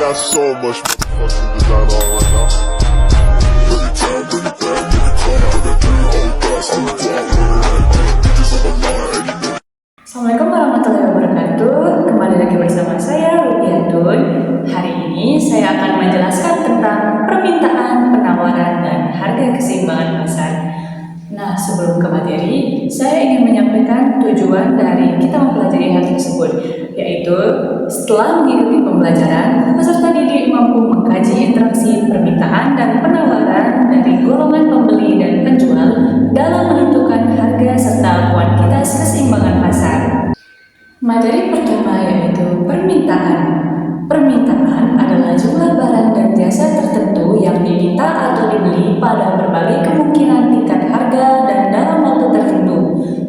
got so much fucking design on right now. Bring it down, bring it down, make it come out. I got 3 old thoughts, I'm a dog, bitches on my line, and you know. Assalamualaikum warahmatullahi wabarakatuh. Kembali lagi bersama saya Rubiatun. Hari ini saya akan menjelaskan tentang permintaan, penawaran, dan harga keseimbangan pasar. Nah, sebelum ke materi, saya ingin menyampaikan tujuan dari kita mempelajari hal tersebut, yaitu setelah mengikuti pembelajaran, peserta didik mampu mengkaji interaksi permintaan dan penawaran dari golongan pembeli dan penjual dalam menentukan harga serta kuantitas keseimbangan pasar. Materi pertama yaitu permintaan. Permintaan adalah jumlah barang dan jasa tertentu yang diminta atau dibeli pada berbagai kemungkinan tingkat harga dan dalam waktu tertentu.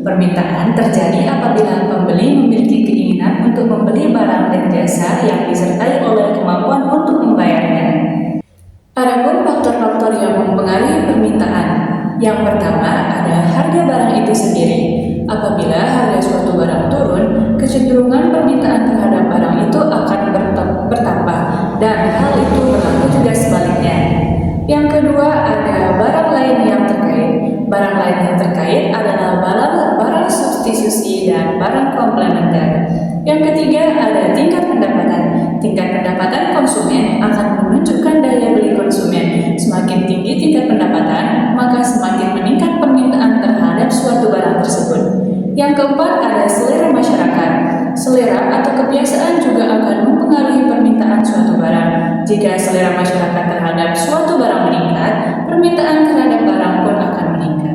Permintaan terjadi apabila pembeli memiliki keinginan untuk membeli barang dan jasa yang disertai oleh kemampuan untuk membayarnya. Adapun faktor-faktor yang mempengaruhi permintaan. Yang pertama ada harga barang itu sendiri. Apabila harga suatu barang turun, kecenderungan permintaan terhadap barang itu akan bertambah, dan hal itu berlaku juga sebaliknya. Yang kedua ada barang lain yang terkait. Barang lain yang terkait adalah barang substitusi dan barang komplementer. Yang ketiga ada tingkat pendapatan. Tingkat pendapatan konsumen akan menunjukkan daya beli konsumen. Semakin tinggi tingkat pendapatan, maka semakin meningkat permintaan terhadap suatu barang tersebut. Yang keempat ada selera masyarakat. Selera atau kebiasaan juga akan mempengaruhi permintaan suatu barang. Jika selera masyarakat terhadap suatu barang meningkat, permintaan terhadap barang pun akan meningkat.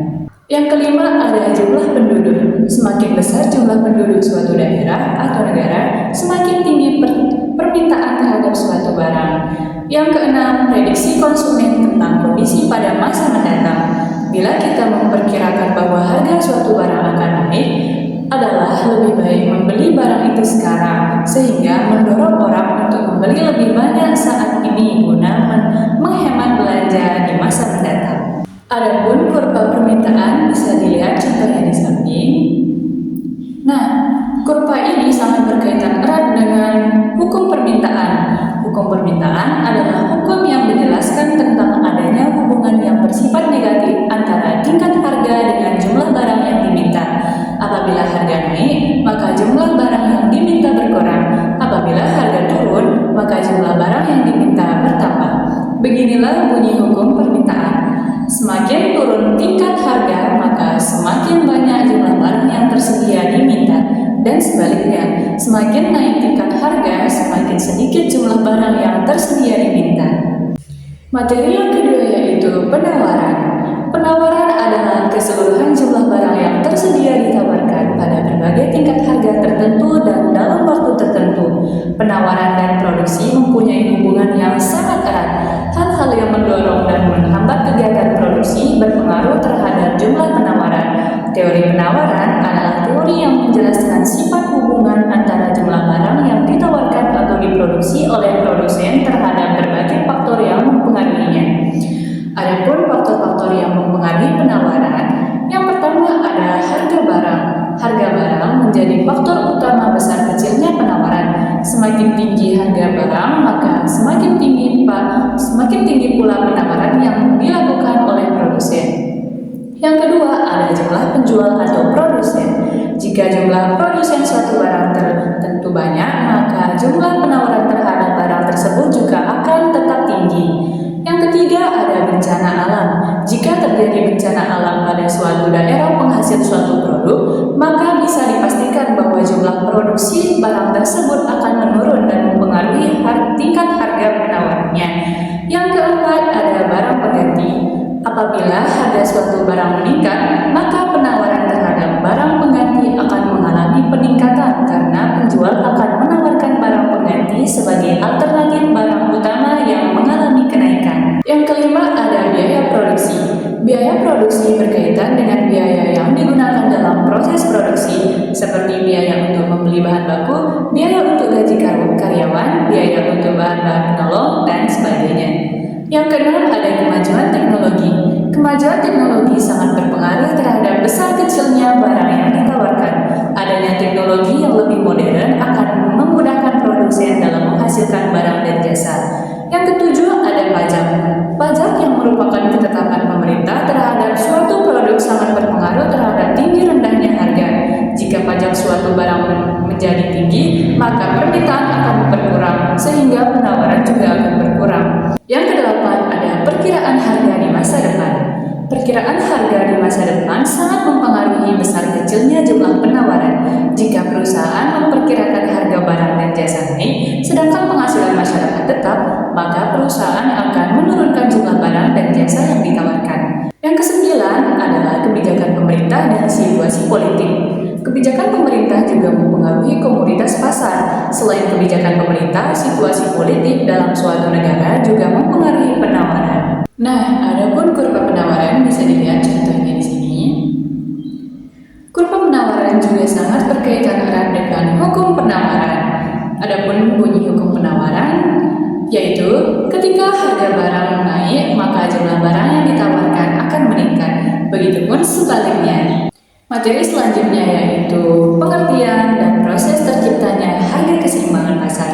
Yang kelima ada jumlah penduduk. Semakin besar jumlah penduduk suatu daerah atau negara, semakin tinggi permintaan terhadap suatu barang. Yang keenam, prediksi konsumen tentang kondisi pada masa mendatang. Bila kita memperkirakan bahwa harga suatu barang akan naik, adalah lebih baik membeli barang itu sekarang, sehingga mendorong orang untuk membeli lebih banyak saat ini guna menghemat belanja di masa mendatang. Adapun kurva permintaan bisa dilihat contohnya di samping. Nah, kurva ini sangat berkaitan erat dengan hukum permintaan. Hukum permintaan adalah hukum yang menjelaskan tentang adanya hubungan yang bersifat negatif antara tingkat harga dengan jumlah barang yang diminta. Apabila harga naik, maka jumlah barang yang diminta berkurang. Apabila harga turun, maka jumlah barang yang diminta bertambah. Beginilah bunyi hukum permintaan. Semakin turun tingkat harga, maka semakin banyak jumlah barang yang tersedia diminta. Dan sebaliknya, semakin naik tingkat harga, semakin sedikit jumlah barang yang tersedia diminta. Materi yang kedua yaitu penawaran. Penawaran adalah keseluruhan jumlah barang yang tersedia ditawarkan pada berbagai tingkat harga tertentu dan dalam waktu tertentu. Penawaran dan produksi mempunyai hubungan yang sangat erat. Hal-hal yang mendorong dan menghambat kegiatan produksi berpengaruh terhadap jumlah penawaran. Teori penawaran adalah teori yang menjelaskan sifat hubungan antara jumlah barang yang ditawarkan atau diproduksi oleh produsen terhadap berbagai faktor yang mempengaruhinya. Adapun faktor-faktor yang mempengaruhi penawaran, yang pertama ada harga barang. Harga barang menjadi faktor utama besar kecilnya penawaran. Semakin tinggi harga barang, maka semakin tinggi pula penawaran yang dilakukan oleh produsen. Yang kedua ada jumlah penjual atau produsen. Jika jumlah produsen suatu barang tertentu banyak, maka jumlah penawaran terhadap barang tersebut juga akan tetap tinggi. Yang ketiga ada bencana alam. Jika terjadi bencana alam pada suatu daerah penghasil suatu produk, maka bisa dipastikan bahwa jumlah produksi barang tersebut akan menurun dan mempengaruhi tingkat harga penawarannya. Yang keempat ada barang pengganti. Apabila harga suatu barang meningkat, maka penawaran terhadap barang pengganti akan mengalami peningkatan karena penjual akan menawarkan barang pengganti sebagai alternatif barang utama yang mengalami kenaikan. Yang kelima ada biaya produksi. Biaya produksi berkaitan dengan biaya yang digunakan dalam proses produksi, seperti biaya untuk membeli bahan baku, biaya untuk gaji karyawan, biaya untuk bahan-bahan penolong, dan sebagainya. Yang keenam ada kemajuan teknologi. Kemajuan teknologi sangat berpengaruh terhadap besar kecilnya barang yang ditawarkan. Adanya teknologi yang lebih modern akan memudahkan produsen dalam menghasilkan barang dan jasa. menjadi tinggi, maka permintaan akan berkurang sehingga penawaran juga akan berkurang. Yang kedelapan ada perkiraan harga di masa depan. Perkiraan harga di masa depan sangat mempengaruhi besar kecilnya jumlah penawaran. Jika perusahaan memperkirakan harga barang dan jasa naik, sedangkan penghasilan masyarakat tetap, maka perusahaan akan menurunkan jumlah barang dan jasa yang ditawarkan. Yang kesembilan adalah kebijakan pemerintah dan situasi politik. Kebijakan pemerintah juga mempengaruhi komoditas pasar. Selain kebijakan pemerintah, situasi politik dalam suatu negara juga mempengaruhi penawaran. Nah, adapun kurva penawaran bisa dilihat contohnya di sini. Kurva penawaran juga sangat berkaitan erat dengan hukum penawaran. Adapun bunyi hukum penawaran yaitu ketika harga barang naik, maka jumlah barang yang ditawarkan akan meningkat. Begitupun sebaliknya. Materi selanjutnya yaitu pengertian dan proses terciptanya harga keseimbangan pasar.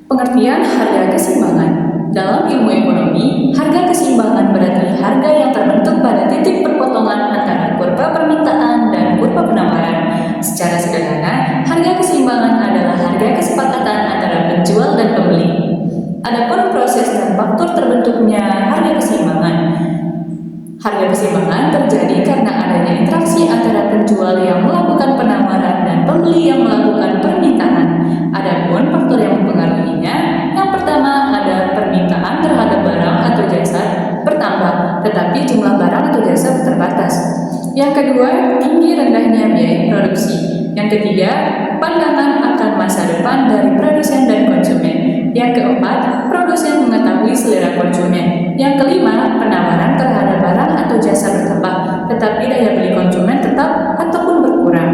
Pengertian harga keseimbangan. Dalam ilmu ekonomi, harga keseimbangan berarti harga yang terbentuk pada titik perpotongan antara kurva permintaan dan kurva penawaran. Secara sederhana, harga keseimbangan adalah harga kesepakatan antara penjual dan pembeli. Adapun proses dan faktor terbentuknya harga keseimbangan. Harga keseimbangan terjadi karena adanya interaksi antara penjual yang melakukan penawaran dan pembeli yang melakukan permintaan. Adapun faktor yang mempengaruhinya, yang pertama ada permintaan terhadap barang atau jasa bertambah, tetapi jumlah barang atau jasa terbatas. Yang kedua, tinggi rendahnya biaya produksi. Yang ketiga, pandangan akan masa depan dari produsen dan konsumen. Yang keempat, produsen mengetahui selera konsumen. Yang kelima, penawaran terhadap barang atau jasa bertambah, tetapi daya beli konsumen tetap ataupun berkurang.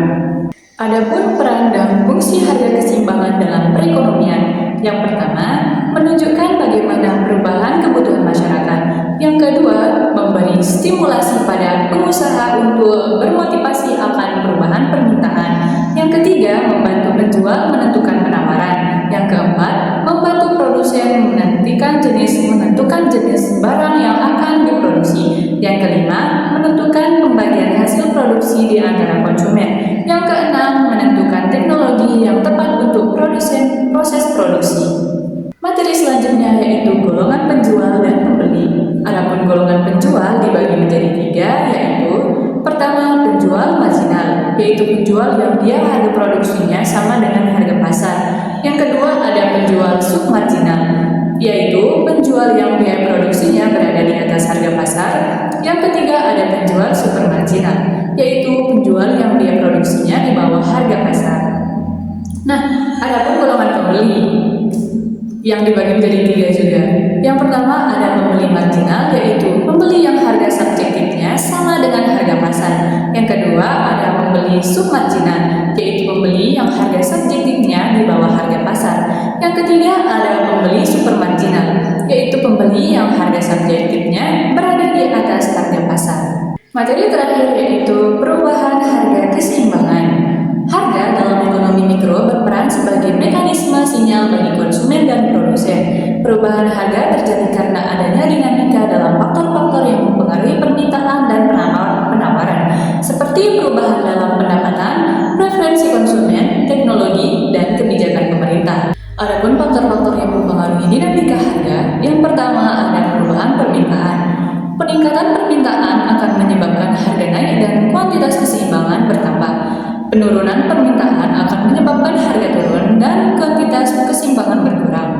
Adapun peran dan fungsi harga keseimbangan dalam perekonomian. Yang pertama, menunjukkan bagaimana perubahan kebutuhan masyarakat. Yang kedua, memberi stimulasi pada pengusaha untuk bermotivasi akan perubahan permintaan. Yang ketiga, membantu penjual menentukan penawaran. Yang keempat, membantu produsen menentukan jenis barang yang akan diproduksi. Yang kelima, menentukan pembagian hasil produksi di antara konsumen. Yang keenam, menentukan teknologi yang tepat untuk proses produksi. Materi selanjutnya yaitu golongan penjual dan pembeli. Adapun golongan penjual dibagi menjadi tiga, yaitu pertama, penjual marginal, yaitu penjual yang dia harga produksinya sama dengan harga pasar. Yang kedua, ada penjual submarginal, yaitu penjual yang biaya produksinya berada di atas harga pasar. Yang ketiga, ada penjual supermarginal, yaitu penjual yang biaya produksinya di bawah harga pasar. Nah, adapun golongan pembeli yang dibagi menjadi tiga juga. Yang pertama ada pembeli marginal, yaitu pembeli yang harga subjektifnya sama dengan harga pasar. Yang kedua ada pembeli submarginal, yaitu pembeli yang harga subjektifnya di bawah harga pasar. Yang ketiga ada pembeli supermarginal, yaitu pembeli yang harga subjektifnya berada di atas harga pasar. Materi terakhir yaitu perubahan harga keseimbangan. Harga dalam ekonomi mikro berperan sebagai mekanisme sinyal bagi konsumen dan produsen. Perubahan harga terjadi karena adanya dinamika dalam faktor-faktor yang mempengaruhi permintaan dan penawaran, seperti perubahan dalam pendapatan, preferensi konsumen, teknologi, dan kebijakan pemerintah. Adapun faktor-faktor yang mempengaruhi dinamika harga, yang pertama ada perubahan permintaan. Peningkatan permintaan akan menyebabkan harga naik dan kuantitas keseimbangan bertambah. Penurunan permintaan akan menyebabkan harga turun dan kuantitas keseimbangan berkurang.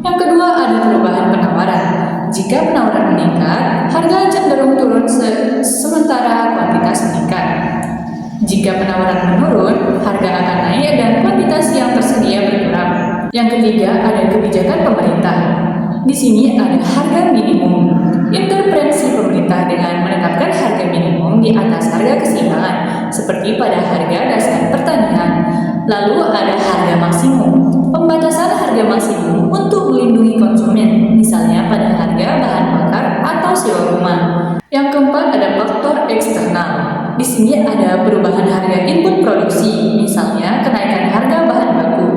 Yang kedua ada perubahan penawaran. Jika penawaran meningkat, harga cenderung turun sementara kuantitas meningkat. Jika penawaran menurun, harga akan naik dan kuantitas yang tersedia berkurang. Yang ketiga ada kebijakan pemerintah. Di sini ada harga minimum. Intervensi pemerintah dengan menetapkan harga minimum di atas harga keseimbangan, seperti pada harga dasar pertanian. Lalu ada harga maksimum. Pembatasan harga maksimum untuk melindungi konsumen, misalnya pada harga bahan bakar atau sewa rumah. Yang keempat ada faktor eksternal. Di sini ada perubahan harga input produksi, misalnya kenaikan harga bahan baku.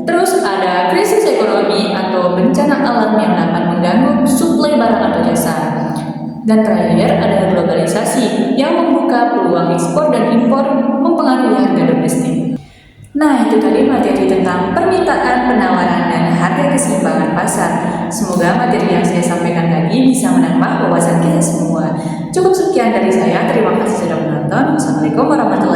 Terus ada krisis ekonomi atau bencana alam yang dapat mengganggu suplai barang atau jasa. Dan terakhir ada globalisasi yang membuka peluang ekspor dan impor mempengaruhi harga domestik. Nah, itu tadi materi tentang permintaan, penawaran, dan harga keseimbangan pasar. Semoga materi yang saya sampaikan tadi bisa menambah wawasan kita semua. Cukup sekian dari saya. Terima kasih sudah menonton. Wassalamualaikum warahmatullahi wabarakatuh.